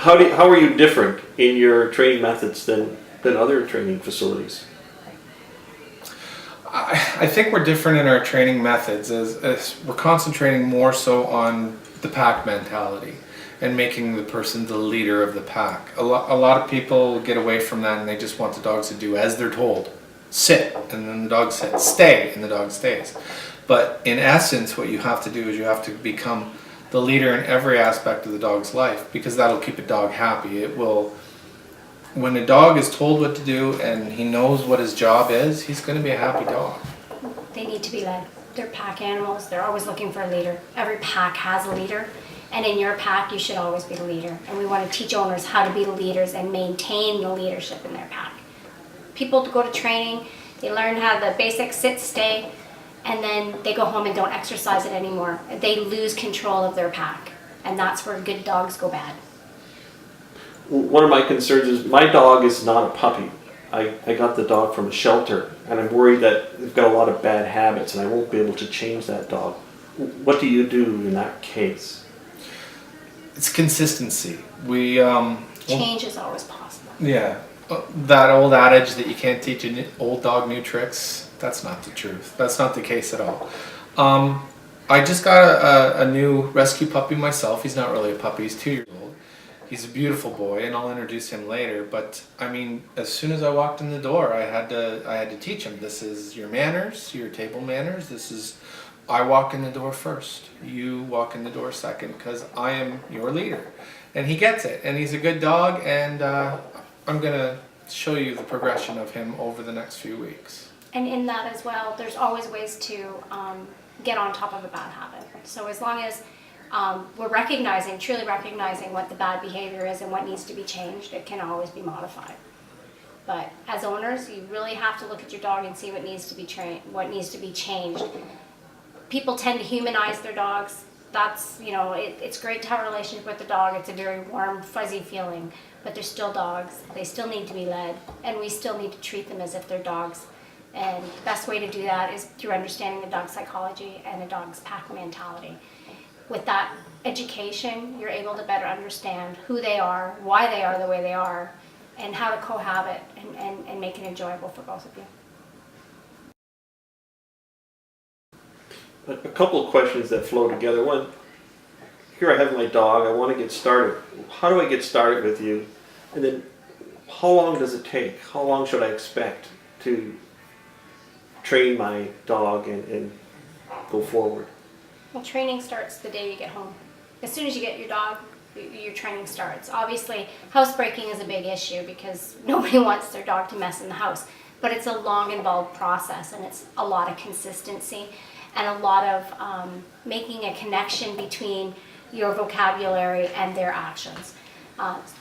How are you different in your training methods than other training facilities? I think we're different in our training methods as we're concentrating more so on the pack mentality and making the person the leader of the pack. A lot of people get away from that and they just want the dogs to do as they're told. Sit, and then the dog sits. Stay, and the dog stays. But in essence, what you have to do is you have to become the leader in every aspect of the dog's life, because that'll keep a dog happy. It will. When a dog is told what to do and he knows what his job is, he's going to be a happy dog. They need to be led. They're pack animals. They're always looking for a leader. Every pack has a leader. And in your pack, you should always be the leader. And we want to teach owners how to be the leaders and maintain the leadership in their pack. People go to training, they learn how the basic sit, stay, and then they go home and don't exercise it anymore. They lose control of their pack. And that's where good dogs go bad. One of my concerns is my dog is not a puppy. I got the dog from a shelter, and I'm worried that they've got a lot of bad habits and I won't be able to change that dog. What do you do in that case? It's consistency. Change is always possible. Yeah. That old adage that you can't teach an old dog new tricks, that's not the truth. That's not the case at all. I just got a new rescue puppy myself. He's not really a puppy, he's 2 years old. He's a beautiful boy, and I'll introduce him later. But I mean, as soon as I walked in the door, I had to teach him. This is your manners, your table manners. I walk in the door first. You walk in the door second, because I am your leader. And he gets it, and he's a good dog. And I'm gonna show you the progression of him over the next few weeks. And in that as well, there's always ways to get on top of a bad habit. So as long as we're truly recognizing what the bad behavior is and what needs to be changed, it can always be modified. But as owners, you really have to look at your dog and see what needs to be changed. People tend to humanize their dogs. That's, it's great to have a relationship with the dog. It's a very warm, fuzzy feeling, but they're still dogs. They still need to be led, and we still need to treat them as if they're dogs. And the best way to do that is through understanding the dog's psychology and the dog's pack mentality. With that education, you're able to better understand who they are, why they are the way they are, and how to cohabit and make it enjoyable for both of you. A couple of questions that flow together. One, here I have my dog, I want to get started. How do I get started with you? And then, how long does it take? How long should I expect to train my dog and go forward? Well, training starts the day you get home. As soon as you get your dog, your training starts. Obviously, housebreaking is a big issue because nobody wants their dog to mess in the house. But it's a long, involved process, and it's a lot of consistency and a lot of making a connection between your vocabulary and their actions.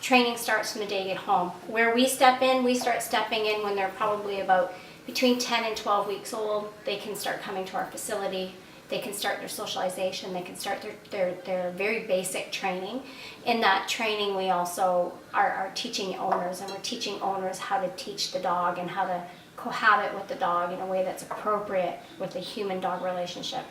Training starts from the day you get home. Where we start stepping in when they're probably about between 10 and 12 weeks old. They can start coming to our facility. They can start their socialization. They can start their very basic training. In that training, we also are teaching owners, and we're teaching owners how to teach the dog and how to cohabit with the dog in a way that's appropriate with the human-dog relationship.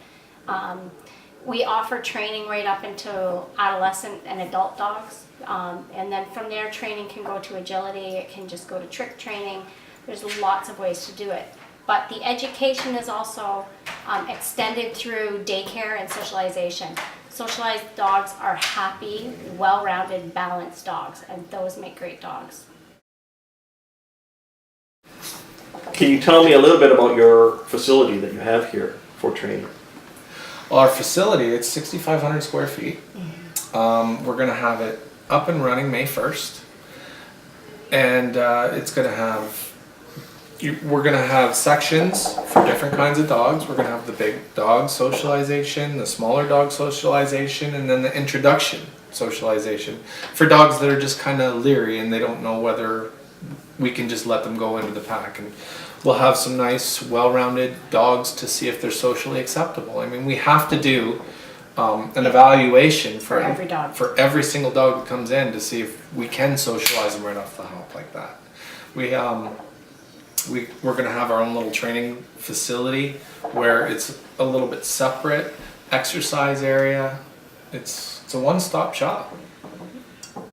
We offer training right up into adolescent and adult dogs, and then from there, training can go to agility. It can just go to trick training. There's lots of ways to do it. But the education is also extended through daycare and socialization. Socialized dogs are happy, well-rounded, balanced dogs, and those make great dogs. Can you tell me a little bit about your facility that you have here for training? Well, our facility, it's 6,500 square feet. We're going to have it up and running May 1st. And we're going to have sections for different kinds of dogs. We're going to have the big dog socialization, the smaller dog socialization, and then the introduction socialization for dogs that are just kind of leery and they don't know whether we can just let them go into the pack. And we'll have some nice, well-rounded dogs to see if they're socially acceptable. I mean, we have to do an evaluation for every dog, for every single dog that comes in to see if we can socialize them right off the hop like that. We're going to have our own little training facility where it's a little bit separate, exercise area. It's a one-stop shop.